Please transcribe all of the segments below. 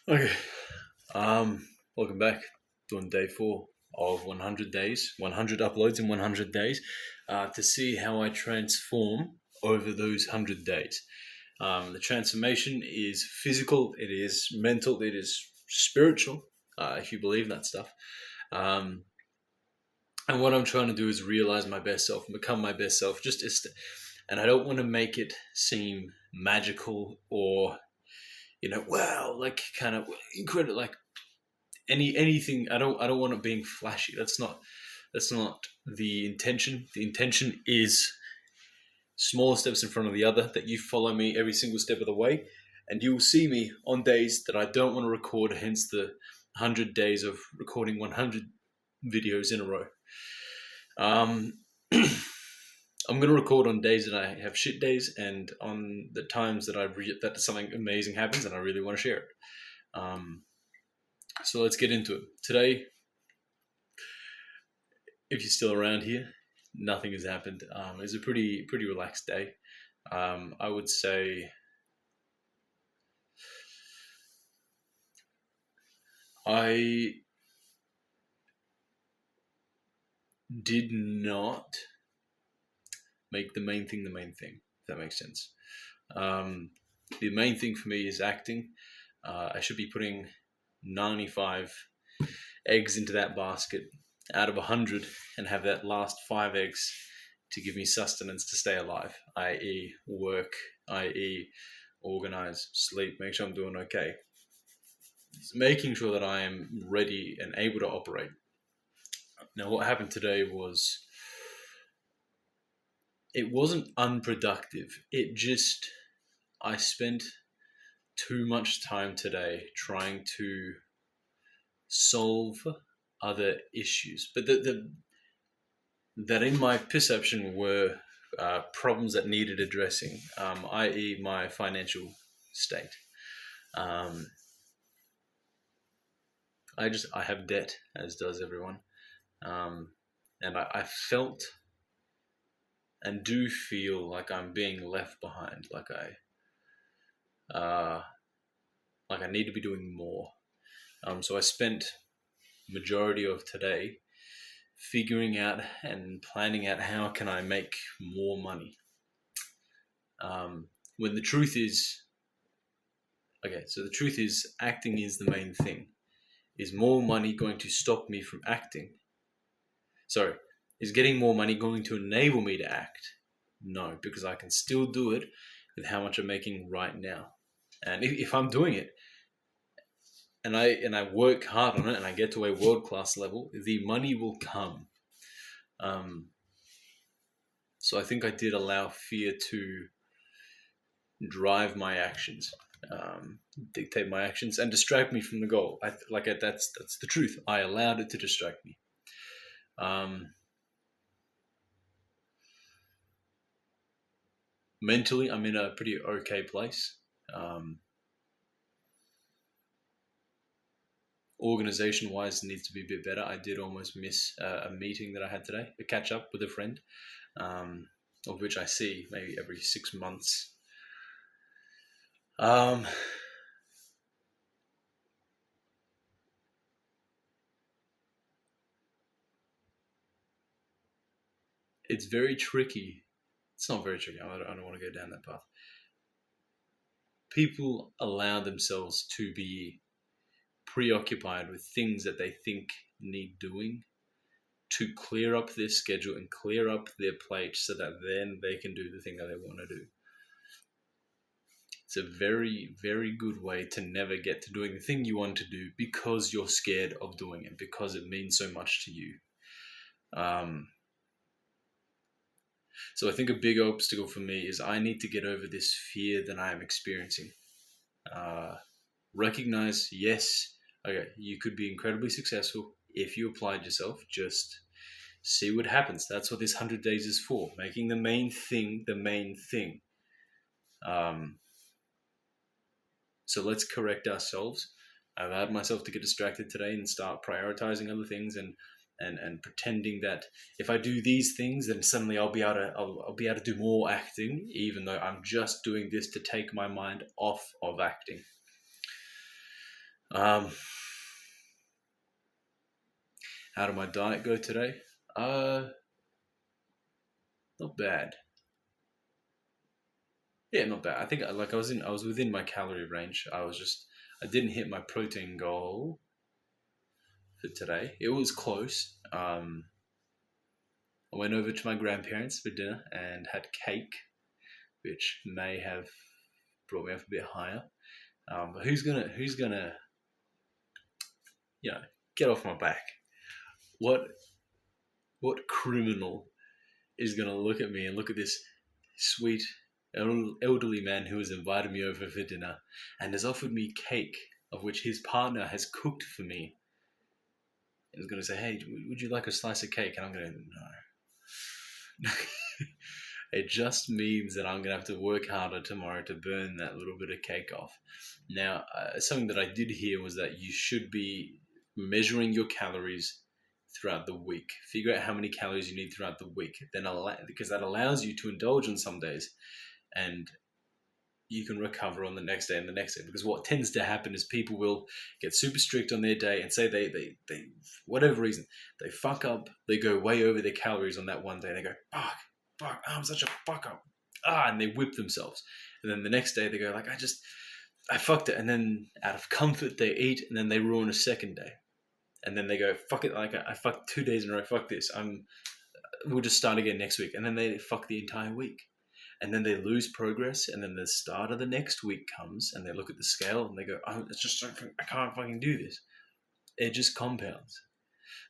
Okay. Welcome back. Doing day 4 of 100 days, 100 uploads in 100 days, to see how I transform over those 100 days. The transformation is physical, it is mental, it is spiritual, if you believe that stuff. Um, and what I'm trying to do is realize my best self and become my best self. And I don't want to make it seem magical or wow, like kind of incredible, like anything. I don't want it being flashy. That's not the intention. The intention is smaller steps in front of the other, that you follow me every single step of the way, and you will see me on days that I don't want to record, hence the 100 days of recording 100 videos in a row. I'm going to record on days that I have shit days, and on the times that that something amazing happens and I really want to share it. So let's get into it. Today, if you're still around here, nothing has happened. It's a pretty relaxed day. I would say I did not make the main thing the main thing, if that makes sense. The main thing for me is acting. I should be putting 95 eggs into that basket out of 100 and have that last 5 eggs to give me sustenance to stay alive, i.e. work, i.e. organize, sleep, make sure I'm doing okay. It's making sure that I am ready and able to operate. Now, what happened today was, it wasn't unproductive. I spent too much time today trying to solve other issues, but that in my perception were problems that needed addressing, i.e. my financial state. I have debt, as does everyone, and I felt and do feel like I'm being left behind, like I need to be doing more. So I spent majority of today figuring out and planning out how can I make more money. When the truth is, the truth is, acting is the main thing. Is more money going to stop me from acting? Sorry, is getting more money going to enable me to act? No, because I can still do it with how much I'm making right now. And if I'm doing it, and I work hard on it, and I get to a world-class level, the money will come. So I think I did allow fear to drive my actions, dictate my actions, and distract me from the goal. That's the truth. I allowed it to distract me. Mentally, I'm in a pretty okay place. Organization-wise, needs to be a bit better. I did almost miss a meeting that I had today, a catch-up with a friend, of which I see maybe every 6 months. It's very tricky. It's not very tricky. I don't want to go down that path. People allow themselves to be preoccupied with things that they think need doing to clear up their schedule and clear up their plate so that then they can do the thing that they want to do. It's a very, very good way to never get to doing the thing you want to do because you're scared of doing it, because it means so much to you. So I think a big obstacle for me is I need to get over this fear that I am experiencing. Recognize, yes, okay, you could be incredibly successful if you applied yourself. Just see what happens. That's what this 100 days is for, making the main thing the main thing. So let's correct ourselves. I've allowed myself to get distracted today and start prioritizing other things and pretending that if I do these things, then suddenly I'll be able to do more acting, even though I'm just doing this to take my mind off of acting. How did my diet go today? Uh, Not bad. Yeah, not bad. I think I was within my calorie range. I didn't hit my protein goal for today. It was close. I went over to my grandparents for dinner and had cake, which may have brought me up a bit higher. But who's gonna you know get off my back? What what criminal is gonna look at me and look at this sweet elderly man who has invited me over for dinner and has offered me cake of which his partner has cooked for me and is going to say, "Hey, would you like a slice of cake?" And I'm going to no. It just means that I'm going to have to work harder tomorrow to burn that little bit of cake off. Now, something that I did hear was that you should be measuring your calories throughout the week. Figure out how many calories you need throughout the week. Because that allows you to indulge on some days, and you can recover on the next day and the next day. Because what tends to happen is people will get super strict on their day and say they whatever reason, they fuck up, they go way over their calories on that one day. They go, fuck, I'm such a fuck up. And they whip themselves. And then the next day they go like, I fucked it. And then out of comfort they eat and then they ruin a second day. And then they go, fuck it, like I fucked 2 days in a row, fuck this. We'll just start again next week. And then they fuck the entire week. And then they lose progress, and then the start of the next week comes, and they look at the scale, and they go, "Oh, it's just I can't fucking do this." It just compounds.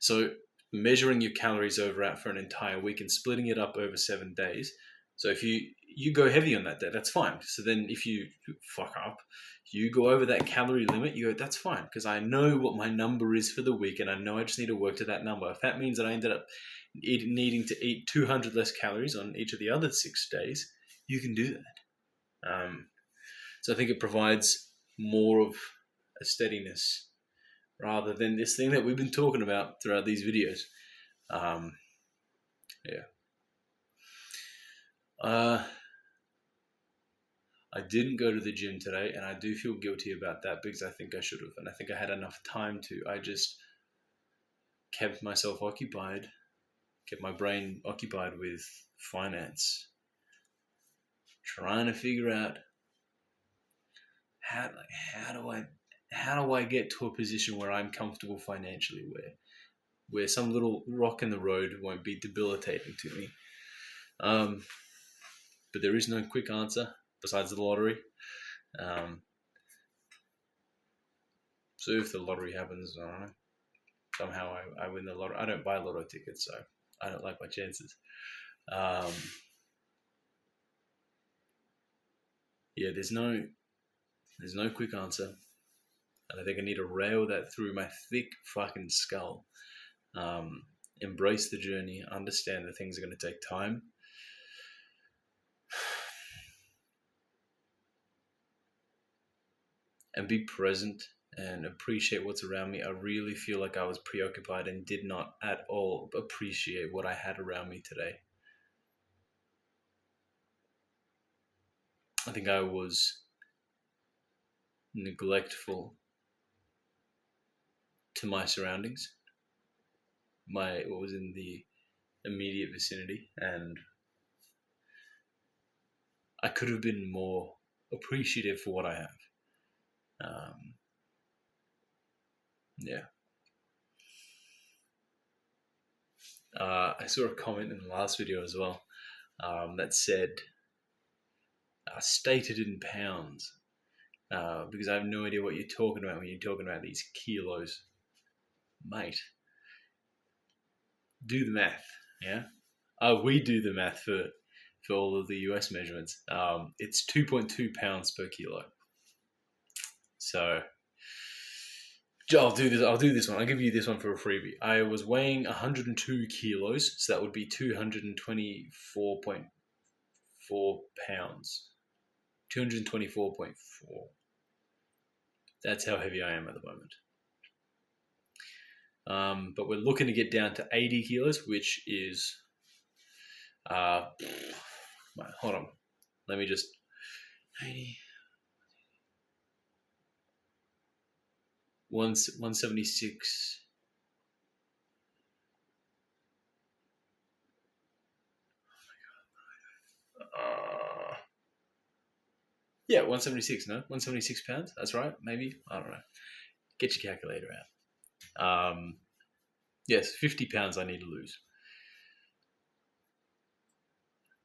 So measuring your calories out for an entire week and splitting it up over 7 days. So if you go heavy on that day, that's fine. So then if you fuck up, you go over that calorie limit, you go, that's fine, because I know what my number is for the week, and I know I just need to work to that number. If that means that I ended up needing to eat 200 less calories on each of the other 6 days, you can do that. So I think it provides more of a steadiness rather than this thing that we've been talking about throughout these videos. Yeah. I didn't go to the gym today, and I do feel guilty about that because I think I should have, and I think I had enough time to. I just kept myself occupied, kept my brain occupied with finance, trying to figure out how do I get to a position where I'm comfortable financially, where some little rock in the road won't be debilitating to me. But there is no quick answer besides the lottery. So if the lottery happens, I don't know, somehow I win the lottery. I don't buy lotto tickets, so I don't like my chances. Yeah, there's no quick answer, and I think I need to rail that through my thick fucking skull. Embrace the journey, understand that things are going to take time. And be present and appreciate what's around me. I really feel like I was preoccupied and did not at all appreciate what I had around me today. I think I was neglectful to my surroundings, what was in the immediate vicinity, and I could have been more appreciative for what I have. Yeah. I saw a comment in the last video as well that said, stated in pounds, because I have no idea what you're talking about when you're talking about these kilos. Mate, do the math, yeah? We do the math for all of the US measurements. It's 2.2 pounds per kilo. So I'll do this one. I'll give you this one for a freebie. I was weighing 102 kilos, so that would be 224.4 pounds. 224.4. That's how heavy I am at the moment. But we're looking to get down to 80 kilos, which is... hold on. Let me just... 80... 176. Yeah, 176. No, 176 pounds. That's right. Maybe, I don't know. Get your calculator out. Yes, 50 pounds I need to lose.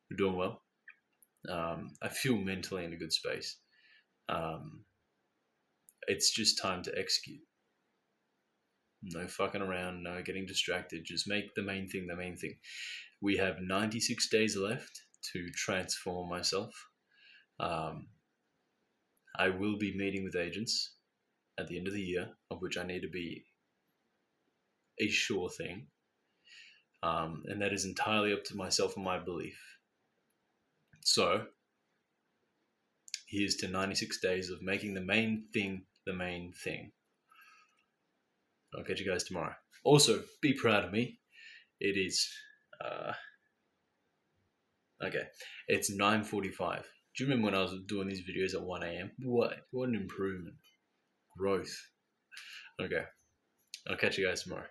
We're doing well. I feel mentally in a good space. It's just time to execute. No fucking around, no getting distracted. Just make the main thing the main thing. We have 96 days left to transform myself. I will be meeting with agents at the end of the year, of which I need to be a sure thing. And that is entirely up to myself and my belief. So, here's to 96 days of making the main thing the main thing. I'll catch you guys tomorrow. Also, be proud of me. It is, okay, it's 9:45. Do you remember when I was doing these videos at 1 a.m.? What an improvement. Growth. Okay, I'll catch you guys tomorrow.